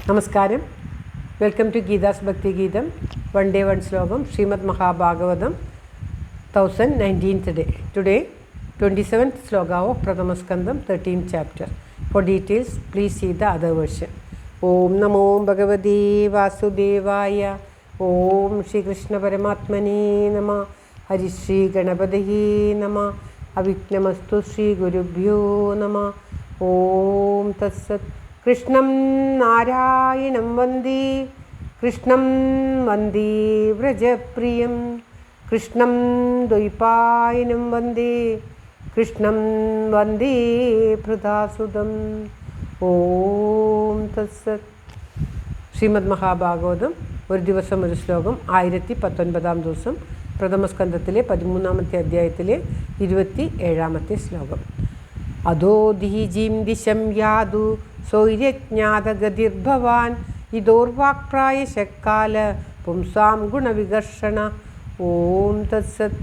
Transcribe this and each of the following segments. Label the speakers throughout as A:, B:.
A: നമസ്കാരം. Welcome to Geetha's ഭക്തി ഗീതം. വൺ ഡേ വൺ ശ്ലോകം. Shrimad Mahabhagavatam 1019th day. Today 27th sloka of Pratamaskandam 13th chapter. For details please see the other version. Om Namo Bhagavate Vasudevaya. Om Shri Krishna Paramatmane Namah. Hari Shri Ganapataye Namah. Avignamastu Shri Gurubhyo Namah. Om Tatsat. Krishnam Narayanam Vande. Krishnam Vande Vrajapriyam. Krishnam Dvaipayanam Vande. Krishnam Vande Pradhasudam. Om Tatsat. Shrimad Mahabhagavatam ഒരു ദിവസം ഒരു ശ്ലോകം 1019 ദിവസം പ്രഥമസ്കന്ധത്തിലെ 13ാമത്തെ അധ്യായത്തിലെ 27ാമത്തെ ശ്ലോകം. അധോ ദീജീം ദിശം യാതു സൗര്യജ്ഞാതഗതിർഭവാൻ ഇതോർവാക്പ്രായശക്കാല പുംസാം ഗുണവികർഷണ. ഓം തത്സത്.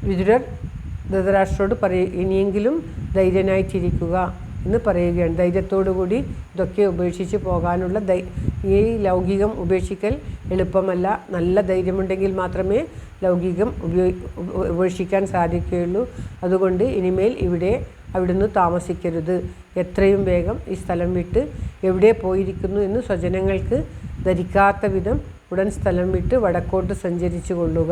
A: വിദുരർ ധൃതരാഷ്ട്രോട് ഇനിയെങ്കിലും ധൈര്യനായിട്ടിരിക്കുക എന്ന് പറയുകയാണ്. ധൈര്യത്തോടുകൂടി ഇതൊക്കെ ഉപേക്ഷിച്ച് പോകാനുള്ള ഈ ലൗകികം ഉപേക്ഷിക്കൽ എളുപ്പമല്ല. നല്ല ധൈര്യമുണ്ടെങ്കിൽ മാത്രമേ ലൗകികം ഉപേക്ഷിക്കാൻ സാധിക്കുകയുള്ളൂ. അതുകൊണ്ട് ഇനിമേൽ അവിടുന്ന് താമസിക്കരുത്. എത്രയും വേഗം ഈ സ്ഥലം വിട്ട് എവിടെ പോയിരിക്കുന്നു എന്ന് സ്വജനങ്ങൾക്ക് ധരിക്കാത്ത വിധം ഉടൻ സ്ഥലം വിട്ട് വടക്കോട്ട് സഞ്ചരിച്ചു കൊള്ളുക.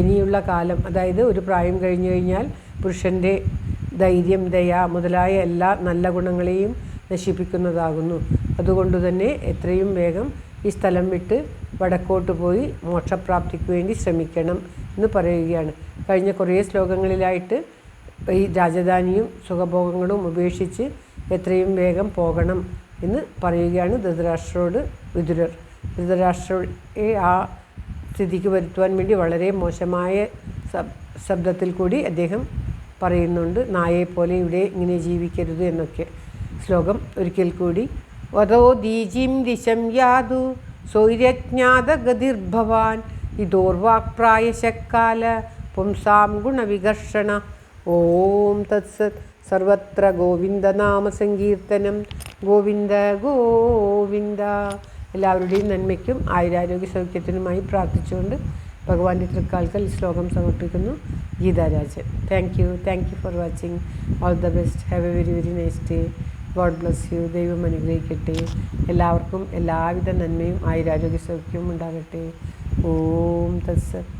A: ഇനിയുള്ള കാലം, അതായത് ഒരു പ്രായം കഴിഞ്ഞു കഴിഞ്ഞാൽ പുരുഷൻ്റെ ധൈര്യം, ദയ മുതലായ എല്ലാ നല്ല ഗുണങ്ങളെയും നശിപ്പിക്കുന്നതാകുന്നു. അതുകൊണ്ട് തന്നെ എത്രയും വേഗം ഈ സ്ഥലം വിട്ട് വടക്കോട്ട് പോയി മോക്ഷപ്രാപ്തിക്ക് വേണ്ടി ശ്രമിക്കണം എന്ന് പറയുകയാണ്. കഴിഞ്ഞ കുറേ ശ്ലോകങ്ങളിലായിട്ട് ഈ രാജധാനിയും സുഖഭോഗങ്ങളും ഉപേക്ഷിച്ച് എത്രയും വേഗം പോകണം എന്ന് പറയുകയാണ് ധൃതരാഷ്ട്രോട് വിദുരർ. ധൃതരാഷ്ട്രയെ ആ സ്ഥിതിക്ക് വരുത്തുവാൻ വേണ്ടി വളരെ മോശമായ ശബ്ദത്തിൽ കൂടി അദ്ദേഹം പറയുന്നുണ്ട്. നായെപ്പോലെ ഇവിടെ ഇങ്ങനെ ജീവിക്കരുത് എന്നൊക്കെ. ശ്ലോകം ഒരിക്കൽ കൂടി. വധോ ദീജീം ദിശം യാതു സൗര്യജ്ഞാതഗതിർഭവാൻ ഇതോർവാക്പ്രായശക്കാല പുംസാം ഗുണവികർഷണ. ഓം തത്സത്. സർവത്ര ഗോവിന്ദനാമ സങ്കീർത്തനം. ഗോവിന്ദ ഗോവിന്ദ. എല്ലാവരുടെയും നന്മയ്ക്കും ആയുരാരോഗ്യ സൗഖ്യത്തിനുമായി പ്രാർത്ഥിച്ചുകൊണ്ട് ഭഗവാന്റെ തൃക്കാൽക്കൽ ശ്ലോകം സമർപ്പിക്കുന്നു. Geetha Rajan. Thank you for watching. All the best. Have A very very nice day. God bless you. ദൈവം അനുഗ്രഹിക്കട്ടെ. എല്ലാവർക്കും എല്ലാവിധ നന്മയും ആയുരാരോഗ്യ സൗഖ്യവും ഉണ്ടാകട്ടെ. ഓം തത്സത്.